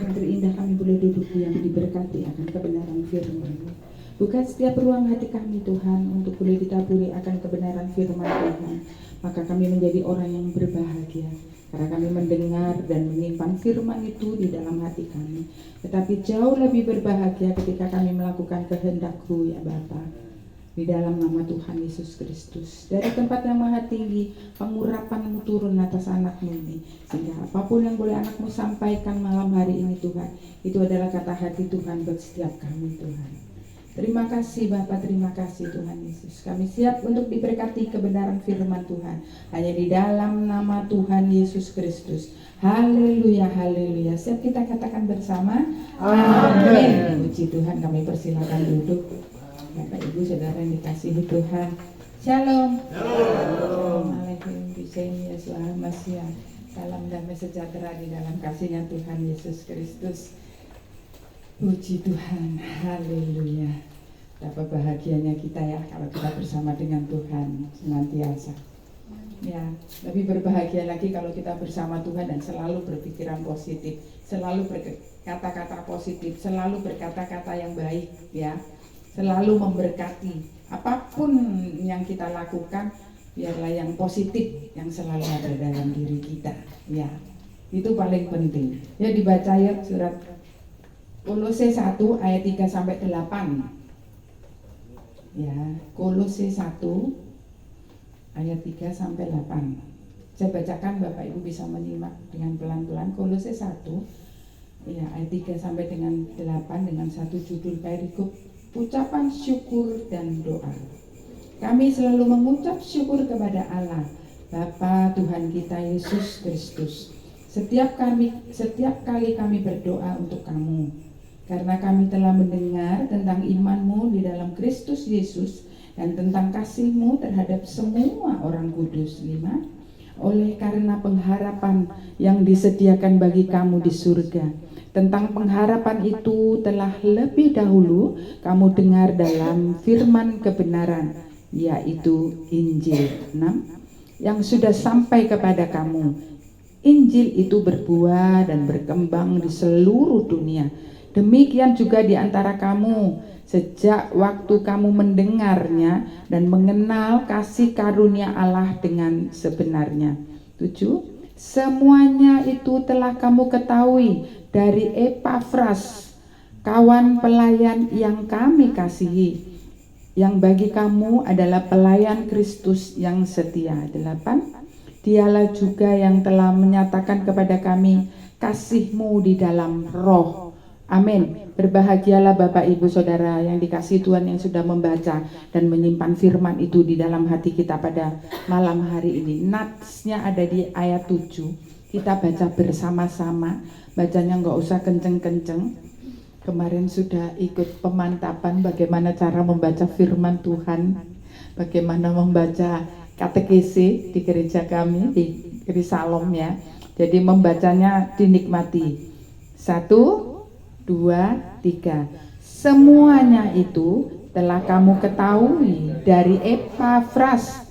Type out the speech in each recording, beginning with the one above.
yang terindah kami boleh duduk yang diberkati akan kebenaran firman-Mu. Bukan setiap ruang hati kami Tuhan untuk boleh ditaburi akan kebenaran firman Tuhan. Maka kami menjadi orang yang berbahagia karena kami mendengar dan menyimpan firman itu di dalam hati kami. Tetapi jauh lebih berbahagia ketika kami melakukan kehendak-Mu ya Bapa. Di dalam nama Tuhan Yesus Kristus, dari tempat yang maha tinggi, pengurapan-Mu turun atas anak-Mu ini, sehingga apapun yang boleh anak-Mu sampaikan malam hari ini Tuhan, itu adalah kata hati Tuhan buat setiap kami Tuhan. Terima kasih Bapa, terima kasih Tuhan Yesus. Kami siap untuk diberkati kebenaran firman Tuhan, hanya di dalam nama Tuhan Yesus Kristus. Haleluya, haleluya. Siap kita katakan bersama, amin. Puji Tuhan, kami persilakan duduk. Bapak Ibu Saudara yang dikasihi Tuhan, Shalom. Assalamualaikum bismillah Yesus Masya. Salam damai sejahtera di dalam kasihnya Tuhan Yesus Kristus. Puji Tuhan, haleluya. Betapa bahagianya kita ya kalau kita bersama dengan Tuhan senantiasa. Ya, lebih berbahagia lagi kalau kita bersama Tuhan dan selalu berpikiran positif, selalu berkata-kata positif, selalu berkata-kata yang baik ya. Selalu memberkati apapun yang kita lakukan, biarlah yang positif yang selalu ada dalam diri kita ya, itu paling penting ya. Dibaca ya surat Kolose 1 ayat 3 sampai 8 ya, Kolose 1 ayat 3 sampai 8. Saya bacakan, Bapak Ibu bisa menyimak dengan pelan-pelan. Kolose 1 ya ayat 3 sampai dengan 8 dengan satu judul perikop, ucapan syukur dan doa. Kami selalu mengucap syukur kepada Allah Bapa Tuhan kita Yesus Kristus setiap kali kami berdoa untuk kamu, karena kami telah mendengar tentang iman-Mu di dalam Kristus Yesus dan tentang kasih-Mu terhadap semua orang kudus. 5. Oleh karena pengharapan yang disediakan bagi kamu di surga, tentang pengharapan itu telah lebih dahulu kamu dengar dalam firman kebenaran, yaitu Injil. 6. Yang sudah sampai kepada kamu. Injil itu berbuah dan berkembang di seluruh dunia. Demikian juga di antara kamu, sejak waktu kamu mendengarnya dan mengenal kasih karunia Allah dengan sebenarnya. 7. Semuanya itu telah kamu ketahui dari Epafras, kawan pelayan yang kami kasihi, yang bagi kamu adalah pelayan Kristus yang setia. 8. Dialah juga yang telah menyatakan kepada kami kasih-Mu di dalam roh. Amin. Berbahagialah Bapak Ibu Saudara yang dikasihi Tuhan yang sudah membaca dan menyimpan firman itu di dalam hati kita pada malam hari ini. Natsnya ada di ayat 7. Kita baca bersama-sama. Bacanya nggak usah kenceng-kenceng. Kemarin sudah ikut pemantapan bagaimana cara membaca firman Tuhan, bagaimana membaca katekese di gereja kami di Krisalom ya. Jadi membacanya dinikmati. 1, 2, 3. Semuanya itu telah kamu ketahui dari Epafras,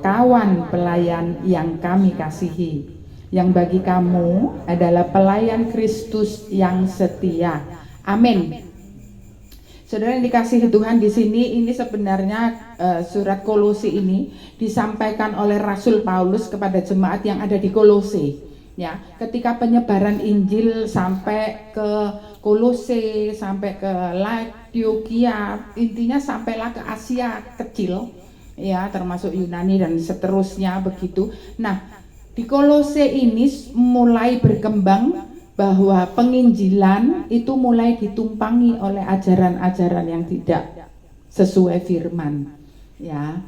kawan pelayan yang kami kasihi, yang bagi kamu adalah pelayan Kristus yang setia. Amin. Saudara yang dikasihi Tuhan, di sini ini sebenarnya surat Kolose ini disampaikan oleh Rasul Paulus kepada jemaat yang ada di Kolose. Ya, ketika penyebaran Injil sampai ke Kolose, sampai ke Laodicea, intinya sampailah ke Asia kecil, ya, termasuk Yunani dan seterusnya begitu. Nah, di Kolose ini mulai berkembang bahwa penginjilan itu mulai ditumpangi oleh ajaran-ajaran yang tidak sesuai firman. Ya,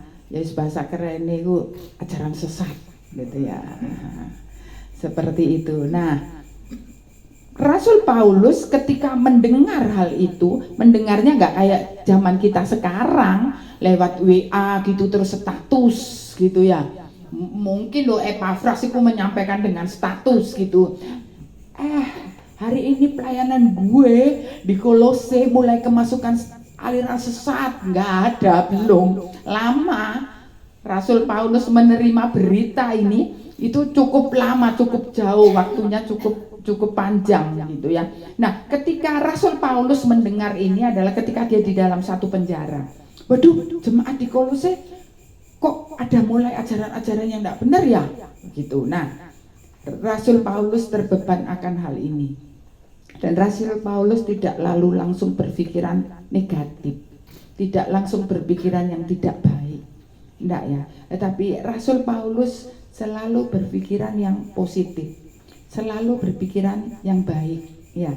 bahasa keren itu ajaran sesat, gitu ya. Seperti itu. Nah, Rasul Paulus ketika mendengar hal itu, mendengarnya nggak kayak zaman kita sekarang lewat WA gitu terus status gitu ya. Mungkin loh Epafras itu menyampaikan dengan status gitu. Hari ini pelayanan gue di Kolose mulai kemasukan aliran sesat. Nggak ada, belum. Lama Rasul Paulus menerima berita ini itu cukup lama, cukup jauh, waktunya cukup cukup panjang gitu ya. Nah, ketika Rasul Paulus mendengar ini adalah ketika dia di dalam satu penjara. Waduh, jemaat di Kolose kok ada mulai ajaran-ajaran yang tidak benar ya? Gitu. Nah, Rasul Paulus terbeban akan hal ini. Dan Rasul Paulus tidak lalu langsung berpikiran negatif, tidak langsung berpikiran yang tidak baik, enggak ya. Tetapi Rasul Paulus selalu berpikiran yang positif, selalu berpikiran yang baik. Ya,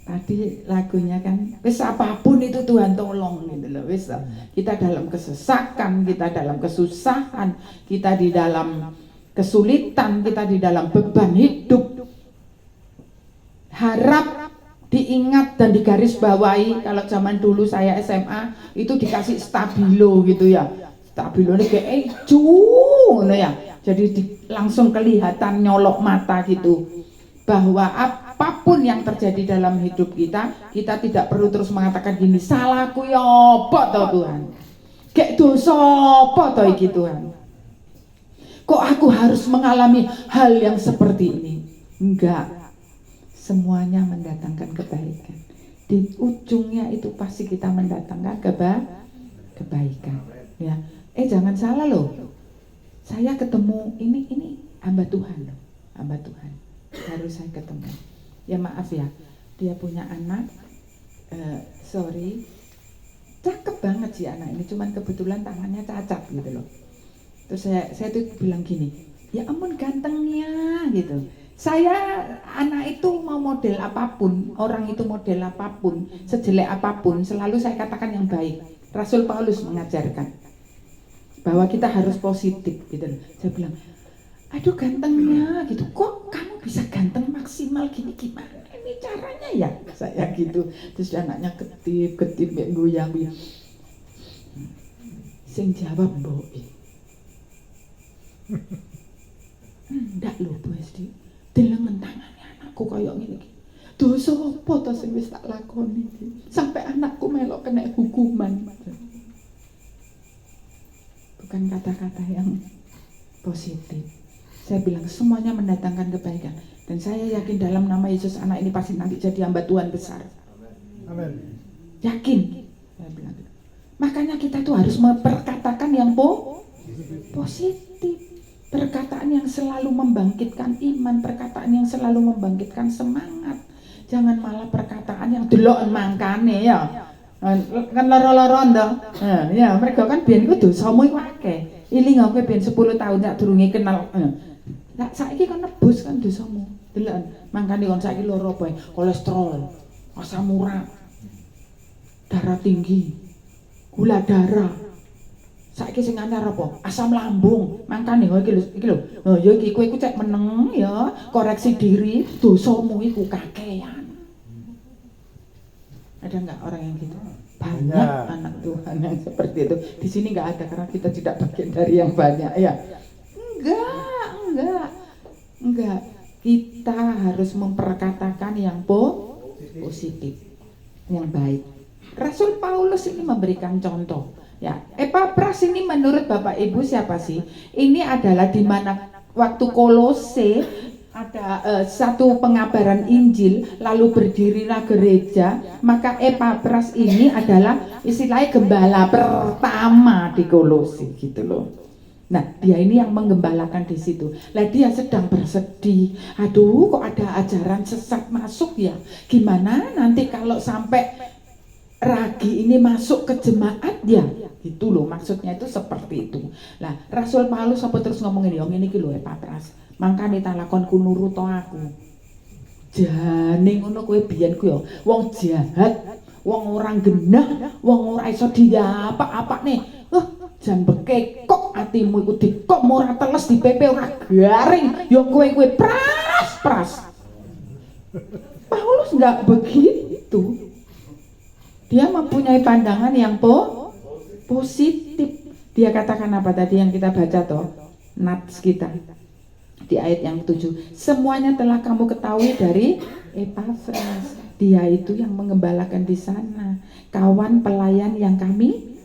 tadi lagunya kan, wis apapun itu Tuhan tolong gitu loh. Wis kita dalam kesesakan, kita dalam kesusahan, kita di dalam kesulitan, kita di dalam beban hidup, harap diingat dan digarisbawahi. Kalau zaman dulu saya SMA itu dikasih stabilo gitu ya, stabilo ini kayak ya, jadi langsung kelihatan nyolok mata gitu, bahwa apapun yang terjadi dalam hidup kita, kita tidak perlu terus mengatakan gini, salahku ya apa toh Tuhan, kayak dosa apa toh iki Tuhan, kok aku harus mengalami hal yang seperti ini. Enggak, semuanya mendatangkan kebaikan. Di ujungnya itu pasti kita mendatangkan kebaikan. Ya, jangan salah loh. Saya ketemu ini hamba Tuhan loh, hamba Tuhan. Baru saya ketemu. Ya maaf ya, dia punya anak. Cakep banget sih anak ini. Cuman kebetulan tangannya cacat gitu loh. Terus saya tuh bilang gini, ya ampun gantengnya gitu. Saya anak itu mau model apapun, orang itu model apapun, sejelek apapun, selalu saya katakan yang baik. Rasul Paulus mengajarkan bahwa kita harus positif gitu. Saya bilang, aduh gantengnya gitu, kok kamu bisa ganteng maksimal gini, gimana ini caranya ya? Saya gitu. Terus anaknya ketip goyang. Sing jawab mbok. Ndak lho Bu Esti. Delengen tangannya anakku kayak gini. Dosa apa to sing wis tak lakoni iki? Sampai anakku melok kena hukuman. Bukan kata-kata yang positif. Saya bilang semuanya mendatangkan kebaikan, dan saya yakin dalam nama Yesus anak ini pasti nanti jadi hamba Tuhan besar. Amin. Yakin. Saya bilang gitu. Makanya kita tuh harus memperkatakan yang positif. Perkataan yang selalu membangkitkan iman, perkataan yang selalu membangkitkan semangat. Jangan malah perkataan yang delok mangkane ya. Kan loro-loron to. Ya, mereka kan biyen iku dosamu iku akeh. Iling aku biyen 10 tahun tak durunge kenal. Lah saiki kan nebus kan dosamu. Delok mangkane kon saiki loro apa? Kolesterol, asam urat, darah tinggi, gula darah. Saiki sing anyar apa? Asam lambung. Mangkane iki lho. Ya iki kowe iku cek meneng ya, koreksi diri, dosamu iku kakean. Ada enggak orang yang gitu? Banyak anak Tuhan yang seperti itu. Di sini enggak ada karena kita tidak bagian dari yang banyak ya. Enggak. Kita harus memperkatakan yang positif, yang baik. Rasul Paulus ini memberikan contoh. Ya, Epafras ini menurut Bapak Ibu siapa sih? Ini adalah di mana waktu Kolose ada satu pengabaran Injil, lalu berdirilah gereja, maka Epafras ini adalah istilahnya gembala pertama di Kolose gitu loh. Nah, dia ini yang menggembalakan di situ. Lah dia sedang bersedih. Aduh, kok ada ajaran sesat masuk ya? Gimana nanti kalau sampai Ragi ini masuk ke jemaat ya? Gitu loh, maksudnya itu seperti itu. Lah, Rasul Paulus apa terus ngomongin ya ngene iki lho Epafras. Mangkane tak lakonku nurut aku. Jane ngono kowe biyen ku ya wong jahat, wong orang genah, wong ora iso diapa-apane. Jan bekekok atimu iku dikok ora teles dipepe ora garing. Ya kowe pras. Paulus enggak begitu. Dia mempunyai pandangan yang positif. Dia katakan apa tadi yang kita baca toh? Nats kita di ayat yang 7. Semuanya telah kamu ketahui dari Epafras. Dia itu yang mengembalakan di sana, kawan pelayan yang kami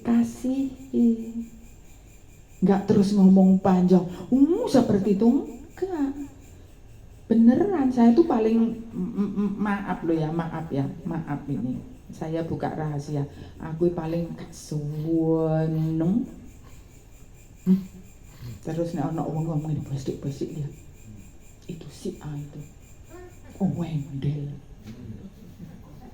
kasihi. Enggak terus ngomong panjang. Seperti itu enggak. Beneran, saya tuh paling maaf loh ya, maaf ini. Saya buka rahasia, aku paling suweneng. Terus nek ana wong ngomong besik-besik dia. Itu si A itu. Oh, Wendel.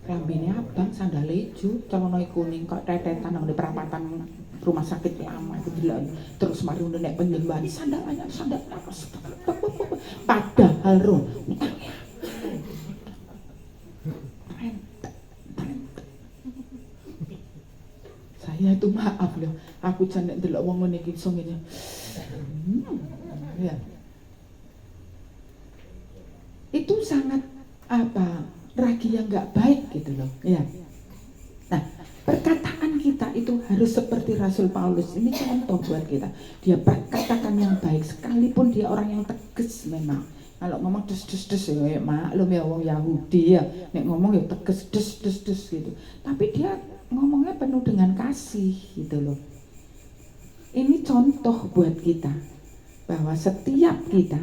Rambine abang, sandal ijo, celana kuning kok tetetan nang di perapatan rumah sakit lama itu delok. Terus mari nek penyembahan sandal anyar, sandal lawas. Padahal ro. Saya itu maaf loh, aku jan nek delok wong ngene iki iso ngene. Ya. Itu sangat ragi yang nggak baik gitu loh, ya. Nah, perkataan kita itu harus seperti Rasul Paulus. Ini contoh buat kita. Dia perkatakan yang baik sekalipun dia orang yang tegas memang. Kalau ngomong des ya maklum ya wong Yahudi ya. Nek ngomong ya tegas des gitu. Tapi dia ngomongnya penuh dengan kasih gitu loh. Ini contoh buat kita bahwa setiap kita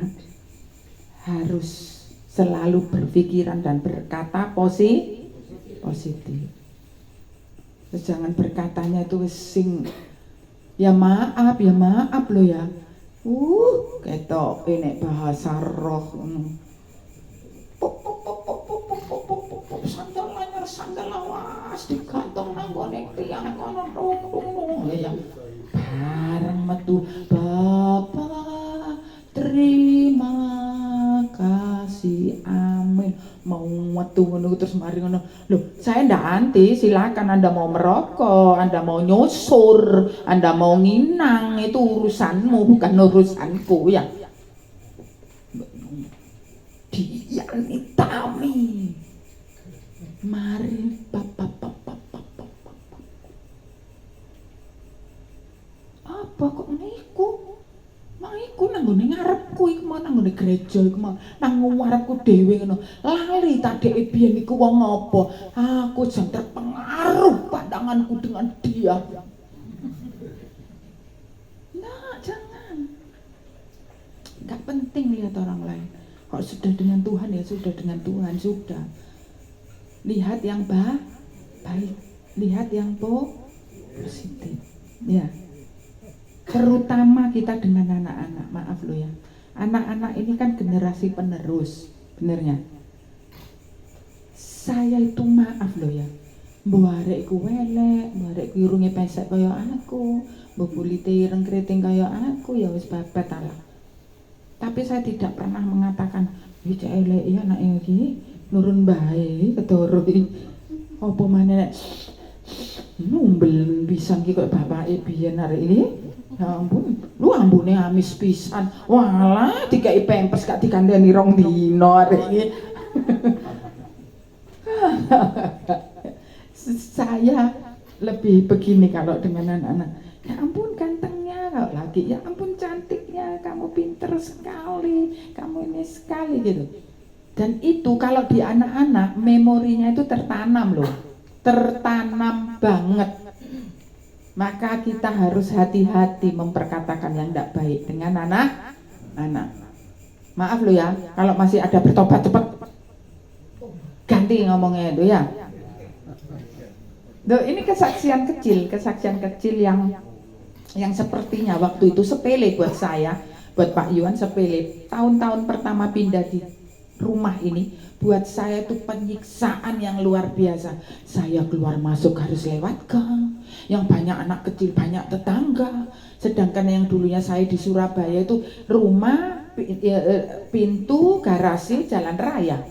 harus selalu berpikiran dan berkata positif. Terus jangan berkatanya itu sing ya maaf loh ya. Ketok nek bahasa roh sandal anyar sandal lawas digantung nang gone tiyang kono ya. Bareng metu Bapak terima kasih amin mau metu ngono terus mari ngono. Loh, saya ndak anti, silakan Anda mau merokok, Anda mau nyusur, Anda mau nginang, itu urusanmu bukan urusanku ya. Dia nitami. Mari bapak. Apa kok niku? Iku nang ngene ngarepku iku mau nang ngene gereja iku mau nang ngarepku dhewe ngono. Lali tak dhek biyen iku wong apa? Aku jan terpengaruh pandanganku dengan dia. Nah, jangan. Enggak penting lihat orang lain. Kalau sudah dengan Tuhan ya sudah dengan Tuhan sudah. Lihat yang baik, lihat yang positif. Ya. Terutama kita dengan anak-anak, maaf lo ya. Anak-anak ini kan generasi penerus, benernya. Saya itu maaf lo ya. Mbarek iku welek, mbarek iku irunge pesek kaya aku, mbok kulite ireng keriting kaya aku ya wis babet ala. Tapi saya tidak pernah mengatakan, "Wih cek elek ya anake iki, nurun bae ketara iki." Apa maneh numbel pisan ki kok bapake biyen arek iki. Ya ampun, lu ambune amis pisan. Walah, dikai pempes gak dikandani 2 dino arek iki. Saya lebih begini kalau dengan anak-anak. Ya ampun gantengnya, kalau lagi ya ampun cantiknya, kamu pinter sekali, kamu ini sekali gitu. Dan itu kalau di anak-anak memorinya itu tertanam loh, tertanam banget. Maka kita harus hati-hati memperkatakan yang tidak baik dengan anak-anak. Maaf lo ya, kalau masih ada bertobat cepat ganti ngomongnya itu ya. Duh, ini kesaksian kecil yang sepertinya waktu itu sepele buat saya, buat Pak Yuan sepele. Tahun-tahun pertama pindah di rumah ini buat saya itu penyiksaan yang luar biasa. Saya keluar masuk harus lewat gang, yang banyak anak kecil, banyak tetangga. Sedangkan yang dulunya saya di Surabaya itu rumah, pintu, garasi, jalan raya.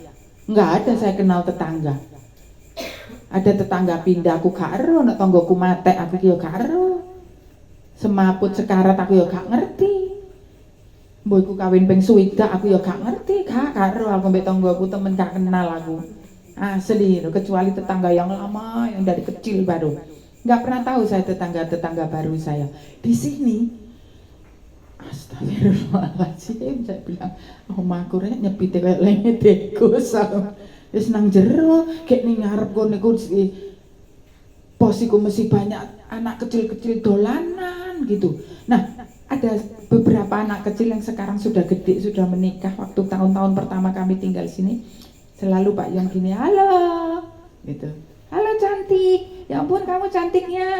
Nggak ada saya kenal tetangga. Ada tetangga pindah aku gak ero, nek tanggoku matek aku yo gak ero. Semaput sekarat aku yo gak ngerti. Mbokku kawin ping 6 aku ya gak ngerti, gak ero aku mbek tanggoku temen gak kenal aku. Asli, kecuali tetangga yang lama yang dari kecil baru. Nggak pernah tahu saya tetangga baru saya. Di sini astagfirullahaladzim, saya bilang omahku rek nyepite kayak lenge tikus. Wis nang jero kek ning ngarep kono niku posiku mesti banyak anak kecil-kecil dolanan gitu. Nah, ada beberapa anak kecil yang sekarang sudah gede, sudah menikah. Waktu tahun-tahun pertama kami tinggal sini, selalu Pak Yon gini, halo, gitu. Halo cantik, ya ampun kamu cantiknya.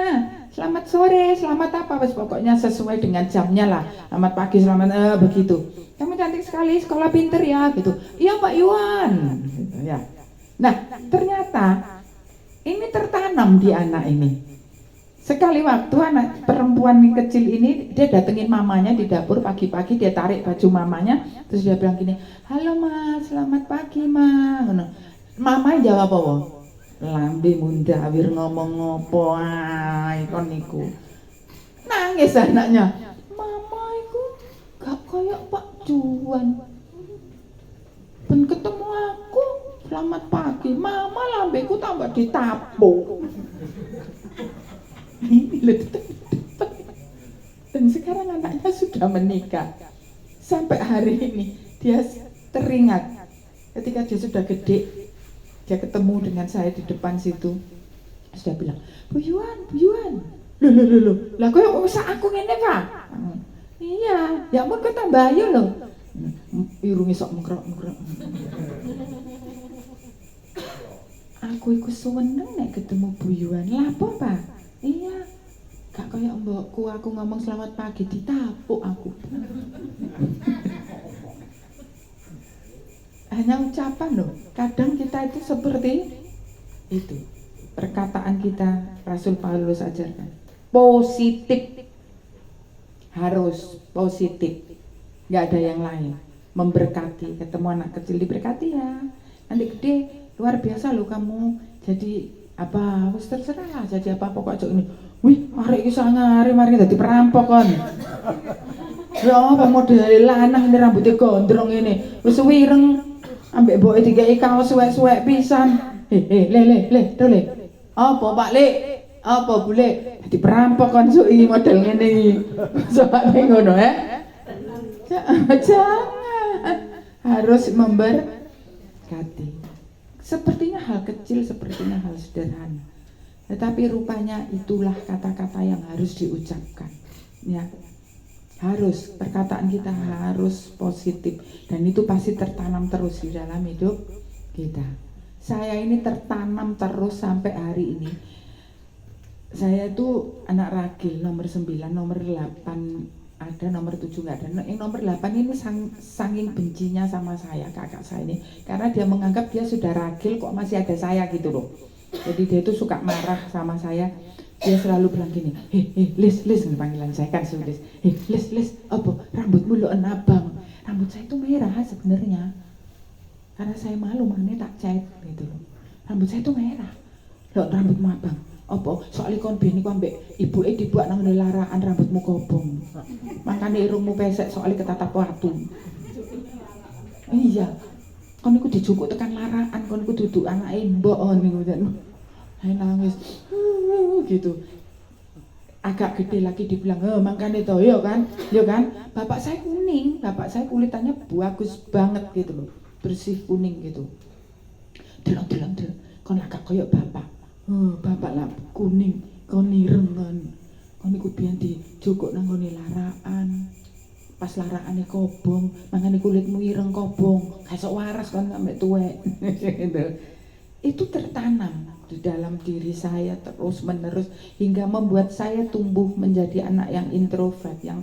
Selamat sore, selamat apa? Pokoknya sesuai dengan jamnya lah. Selamat pagi, selamat begitu. Kamu cantik sekali, sekolah pinter ya, gitu. Iya Pak Yuan, gitu, ya. Nah, ternyata ini tertanam di anak ini. Sekali waktu anak perempuan kecil ini, dia datengin mamanya di dapur pagi-pagi, dia tarik baju mamanya, terus dia bilang gini, halo Mas, selamat pagi Ma. Mama jawab apa? Lambe mundawir ngomong ngopo ae kon niku. Nangis anaknya. Mama iku gak kayak Pak Juan. Ben ketemu aku, selamat pagi. Mama lambeku tambah ditapuk. Dan sekarang anaknya sudah menikah. Sampai hari ini dia teringat ketika dia sudah gede, dia ketemu dengan saya di depan situ. Sudah bilang, Bu Yuan, loh, lah kok usah aku ngene Pak? Iya, ya ampun kok tambah ayo loh. Irungi sok mengkrok. Aku iku seneng nek ketemu Bu Yuan. Lah apa Pak? Iya, gak kayak mbokku, aku ngomong selamat pagi ditapuk aku. Hanya ucapan loh. Kadang kita itu seperti itu. Perkataan kita Rasul Paulus ajarkan positif, harus positif, nggak ada yang lain. Memberkati, ketemu anak kecil diberkati ya. Nanti gede luar biasa loh kamu. Jadi apa? Wis terserah lah. Jadi apa pokoknya ini. Wih, arek iki sangare mari dadi perampok kon. Ya apa model lanang ini rambutnya gondrong ini. Wis wireng. Ambek boke dikai kaos suwek-suwek pisan. Le. Apa Pak Le? Apa Bu Le? Dadi perampok kon suki model ngene iki. Soale ngono Jangan. Harus memberkati. Sepertinya hal kecil, sepertinya hal sederhana. Tetapi rupanya itulah kata-kata yang harus diucapkan. Ya. Harus, perkataan kita harus positif dan itu pasti tertanam terus di dalam hidup kita. Saya ini tertanam terus sampai hari ini. Saya itu anak ragil nomor 9, nomor 8 ada, nomor 7 nggak ada. Yang nomor 8 ini saking bencinya sama saya, kakak saya ini, karena dia menganggap dia sudah ragil kok masih ada saya gitu loh. Jadi dia itu suka marah sama saya. Dia selalu bilang gini, Lis, panggilan saya kan sudah, Lis, apa rambutmu lo abang, rambut saya itu merah sebenarnya, karena saya malu makanya tak cat gitu loh, rambut saya itu merah, lo rambutmu abang, apa soalnya kon bini kon ambek ibu dibuat nang laraan rambutmu kobong, makanya irungmu pesek soalnya ketatap watu, iya, kon iku dijukuk tekan laraan, kon iku duduk anak mbok niku dan saya nangis gitu. Agak gede lagi dibilang, makanya toh, yo kan, bapak saya kuning, bapak saya kulitannya bagus banget gitu loh, bersih kuning gitu. Delok, kon agak koyok bapak, bapak lah kuning, kon ireng kon iku biyen dijukuk nang ngone laraan, pas laraane kobong, makanya kulitmu ireng kobong, kayak sok waras kon sampe tuwek, gitu. Itu tertanam di dalam diri saya terus menerus hingga membuat saya tumbuh menjadi anak yang introvert, yang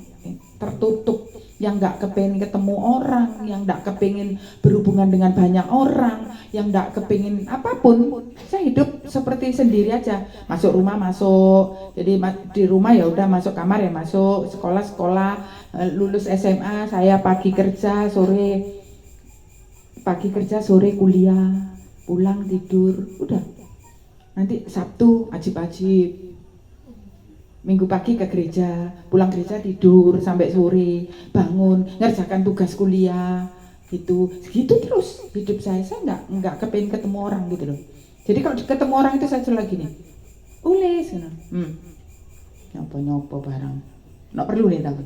tertutup, yang nggak kepengin ketemu orang, yang nggak kepengin berhubungan dengan banyak orang, yang nggak kepengin apapun. Saya hidup seperti sendiri aja, masuk rumah masuk, jadi di rumah ya udah, masuk kamar ya masuk, sekolah, lulus SMA saya pagi kerja sore kuliah, pulang tidur, udah. Nanti Sabtu ajib-ajib, Minggu pagi ke gereja, pulang gereja tidur sampai sore, bangun ngerjakan tugas kuliah, gitu terus hidup saya nggak kepengen ketemu orang gitu loh. Jadi kalau ketemu orang itu saya selalu gini, ules, nyopo barang, nggak perlu nih tahu.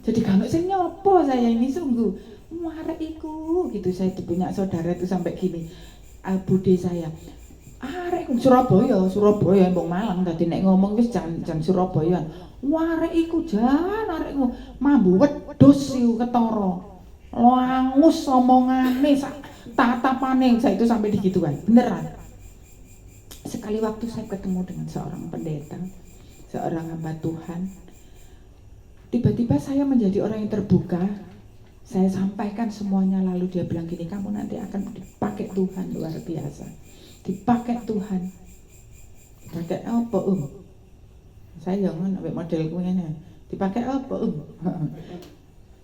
Jadi kalau saya nyopo saya ini sungguh marah iku gitu. Saya punya saudara itu sampai gini, bude saya, arek Surabaya mbok Malang dadi nek ngomong wis jan Surabaya. Arek iku jan arek mambu wedhus iku ketara. Langus omongane sak tatapane itu sampai digituan. Beneran. Sekali waktu saya ketemu dengan seorang pendeta, seorang hamba Tuhan. Tiba-tiba saya menjadi orang yang terbuka. Saya sampaikan semuanya, lalu dia bilang gini, kamu nanti akan dipakai Tuhan luar biasa. Dipakai Tuhan. Dipakai apa Saya jangan ambil modelku ini. Dipakai apa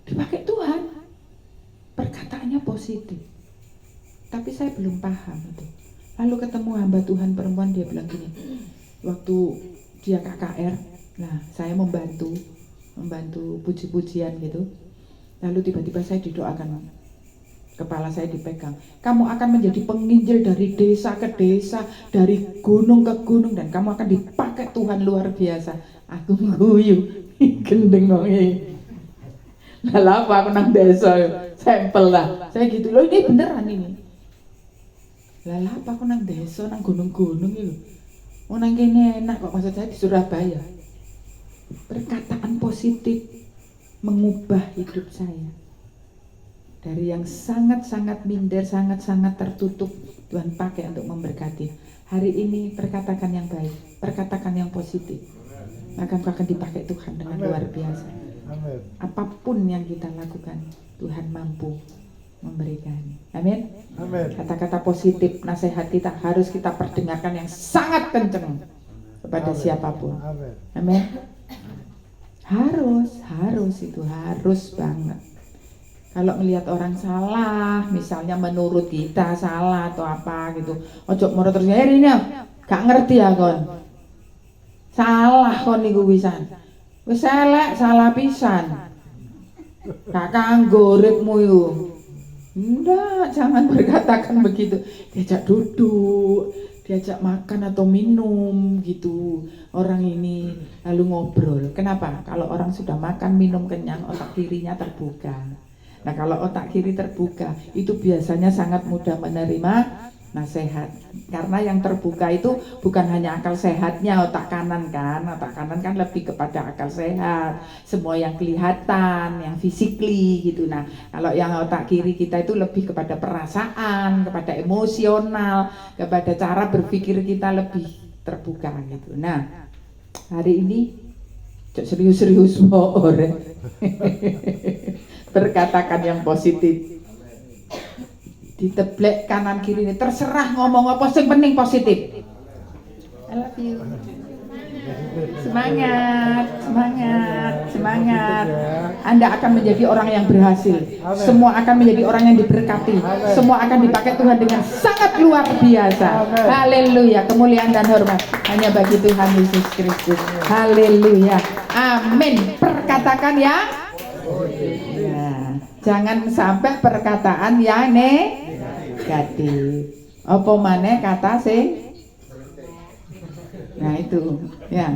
Dipakai Tuhan. Perkataannya positif. Tapi saya belum paham itu. Lalu ketemu hamba Tuhan perempuan, dia bilang gini, waktu dia KKR, nah saya membantu puji-pujian gitu. Lalu tiba-tiba saya didoakan, kepala saya dipegang, kamu akan menjadi penginjil dari desa ke desa, dari gunung ke gunung, dan kamu akan dipakai Tuhan luar biasa. Aku guyu, gendeng ngongi. Lah apa aku nang desa, sampel lah. Saya gitu loh, ini beneran ini. Lah apa aku nang desa, nang gunung-gunung itu. Oh nang kene enak kok, maksud saya di Surabaya. Perkataan positif mengubah hidup saya. Dari yang sangat-sangat minder, sangat-sangat tertutup, Tuhan pakai untuk memberkati. Hari ini perkatakan yang baik, perkatakan yang positif. Maka akan dipakai Tuhan dengan luar biasa. Amin. Apapun yang kita lakukan, Tuhan mampu memberikan. Amin. Amin. Kata-kata positif, nasihat kita harus kita perdengarkan yang sangat kencang kepada siapapun. Amin. Harus itu harus banget. Kalau melihat orang salah, misalnya menurut kita salah atau apa gitu, ojo moro terus ini gak ngerti ya kon. Salah kon niku pisan. Wis elek salah pisan. Gak kanggo uripmu yo. Enggak, jangan berkatakan begitu. Diajak duduk, diajak makan atau minum gitu. Orang ini lalu ngobrol. Kenapa? Kalau orang sudah makan, minum kenyang, otak kirinya terbuka. Nah kalau otak kiri terbuka, itu biasanya sangat mudah menerima nasihat. Karena yang terbuka itu bukan hanya akal sehatnya otak kanan kan. Otak kanan kan lebih kepada akal sehat, semua yang kelihatan, yang physically gitu. Nah kalau yang otak kiri kita itu lebih kepada perasaan, kepada emosional, kepada cara berpikir kita lebih terbuka gitu. Nah hari ini serius-serius berkatakan yang positif. Diteblek kanan kiri ini, terserah ngomong apa, yang penting positif. I love you. Semangat. Anda akan menjadi orang yang berhasil. Semua akan menjadi orang yang diberkati. Semua akan dipakai Tuhan dengan sangat luar biasa. Haleluya. Kemuliaan dan hormat hanya bagi Tuhan Yesus Kristus. Haleluya. Amin. Perkatakan yang jangan sampai perkataan yang negatif. Apa maneh kata sing? Nah itu, ya.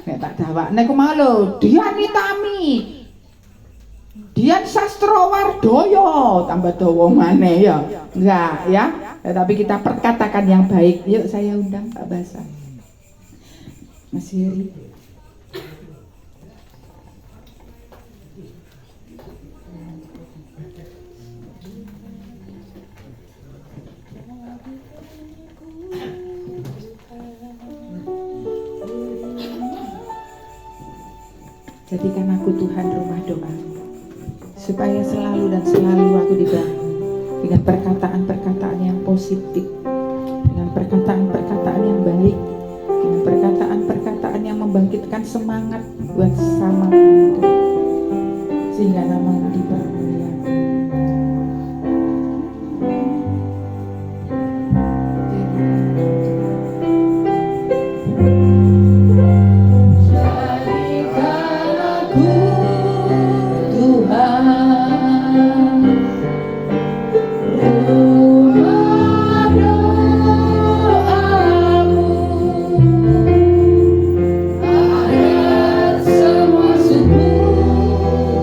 Nek tak dawakne ku mau lho, Dian Nitami. Dian Sastrowardoyo, tambah dawa maneh ya. Enggak ya. Tapi kita perkatakan yang baik. Yuk saya undang Pak Basa. Mas Heri. Jadikan aku Tuhan rumah doa, supaya selalu dan selalu aku dibangun dengan perkataan-perkataan yang positif, dengan perkataan-perkataan yang baik, dengan perkataan-perkataan yang membangkitkan semangat buat sama itu, sehingga namamu dipermuliakan.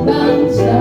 Bangsa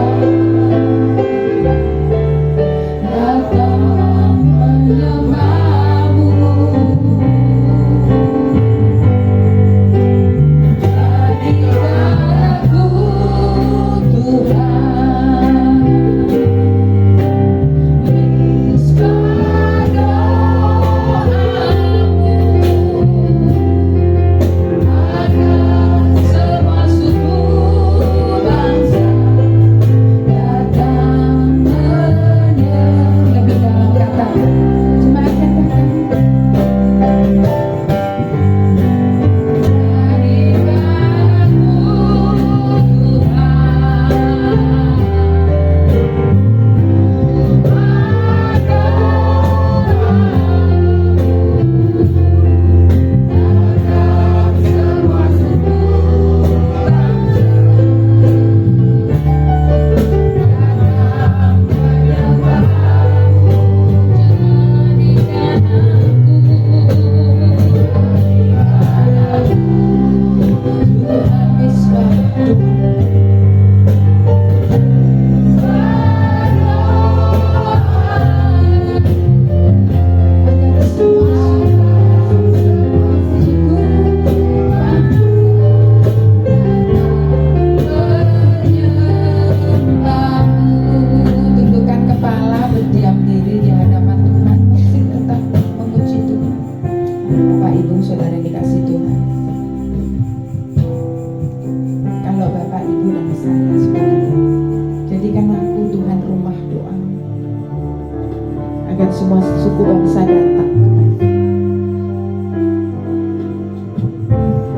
agar semua suku bangsa datang kepada.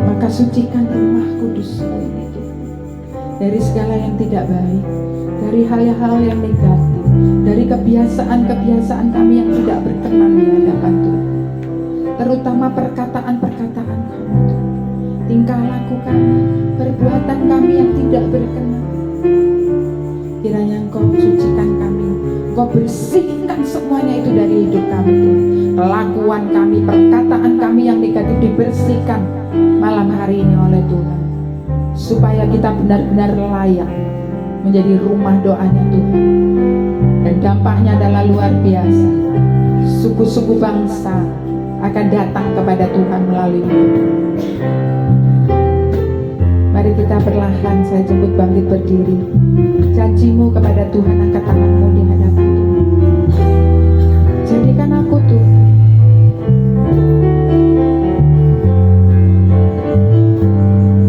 Maka sucikan rumah kudus-Mu ini Tuhan, dari segala yang tidak baik, dari hal-hal yang negatif, dari kebiasaan-kebiasaan kami yang tidak berkenan di hadapan Tuhan, terutama perkataan-perkataan kami Tuhan, tingkah laku kami, perbuatan kami yang tidak berkenan. Kiranya Engkau sucikan kami, Engkau bersihkan semuanya itu dari hidup kami Tuhan. Kelakuan kami, perkataan kami yang negatif dibersihkan malam hari ini oleh Tuhan, supaya kita benar-benar layak menjadi rumah doanya Tuhan. Dan dampaknya adalah luar biasa. Suku-suku bangsa akan datang kepada Tuhan melalui ini. Mari kita perlahan, saya jemput bangkit berdiri. Janji-Mu kepada Tuhan, angkat tangan-Mu di hadapan Tuhan. Jadikan aku Tuhan.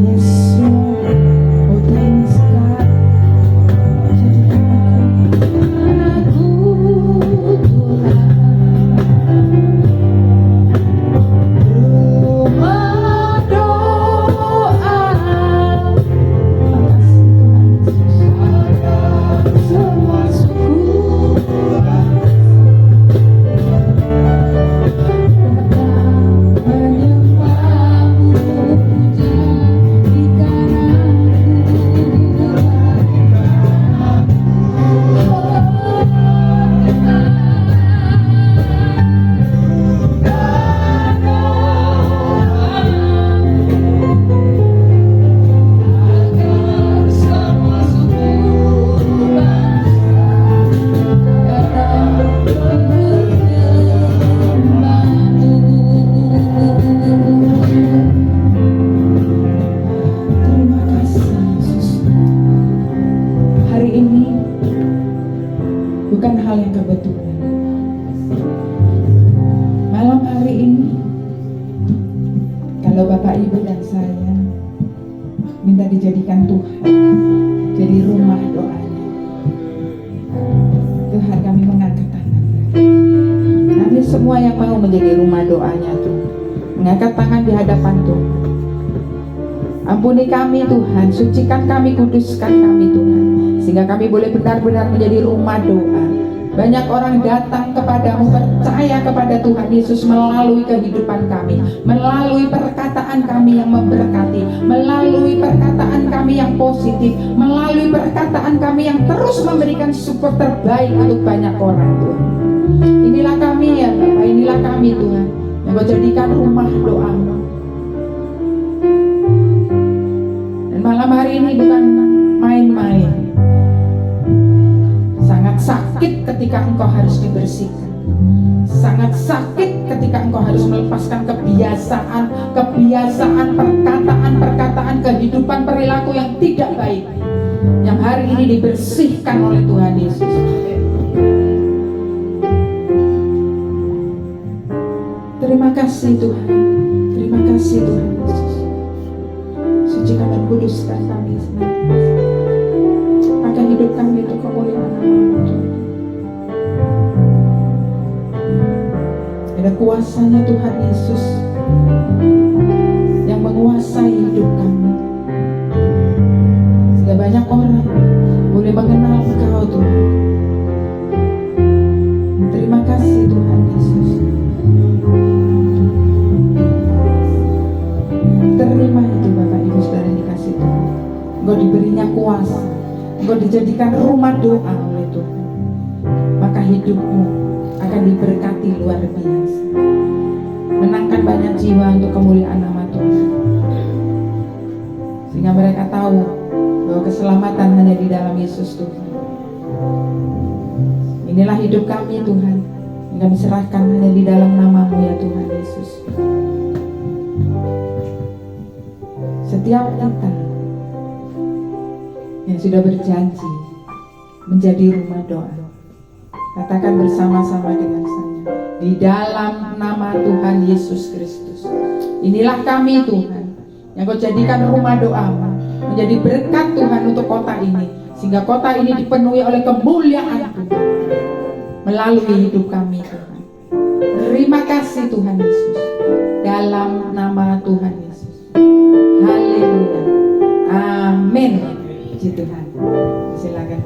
Yes Lord, oh thanks God. Jadikan aku Tuhan, rumah doa. Semua suku dijadikan Tuhan jadi rumah doanya. Tuhan, kami mengangkat tangan. Kami semua yang mau menjadi rumah doanya Tuhan, mengangkat tangan di hadapan Tuhan. Ampuni kami Tuhan, sucikan kami, kuduskan kami Tuhan, sehingga kami boleh benar-benar menjadi rumah doa. Banyak orang datang kepadamu, percaya kepada Tuhan Yesus melalui kehidupan kami, melalui perkataan kami yang memberkati, melalui perkataan kami yang positif, melalui perkataan kami yang terus memberikan support terbaik untuk banyak orang Tuhan. Inilah kami ya Bapak, inilah kami Tuhan, yang Kau jadikan rumah doamu. Dan malam hari ini bukan main-main. Sangat sakit ketika engkau harus dibersihkan. Sangat sakit ketika engkau harus melepaskan kebiasaan, perkataan, kehidupan, perilaku yang tidak baik, yang hari ini dibersihkan oleh Tuhan Yesus. Terima kasih Tuhan, terima kasih Tuhan Yesus. Sucikan dan kuduskan kami senantiasa. Akan hidup kami untuk kemuliaan nama-Mu Tuhan. Ada kuasanya Tuhan Yesus yang menguasai hidup kami, sehingga banyak orang boleh mengenal Engkau Tuhan. Terima kasih Tuhan Yesus. Terima itu Bapak Ibu Saudara yang dikasih Tuhan. Engkau diberinya kuasa, Engkau dijadikan rumah doa oleh Tuhan, maka hidupmu akan diberkati luar biasa. Menangkan banyak jiwa untuk kemuliaan nama Tuhan, sehingga mereka tahu bahwa keselamatan hanya di dalam Yesus Tuhan. Inilah hidup kami Tuhan, yang kami serahkan hanya di dalam nama-Mu ya Tuhan Yesus. Setiap kita yang sudah berjanji menjadi rumah doa, katakan bersama-sama dengan saya, di dalam nama Tuhan Yesus Kristus. Inilah kami Tuhan, yang Kau jadikan rumah doa, menjadi berkat Tuhan untuk kota ini, sehingga kota ini dipenuhi oleh kemuliaan Tuhan. melalui hidup kami Tuhan. Terima kasih Tuhan Yesus, dalam nama Tuhan Yesus. Haleluya. Amin. Puji Tuhan. Silakan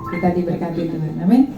kita diberkati Tuhan. Amin.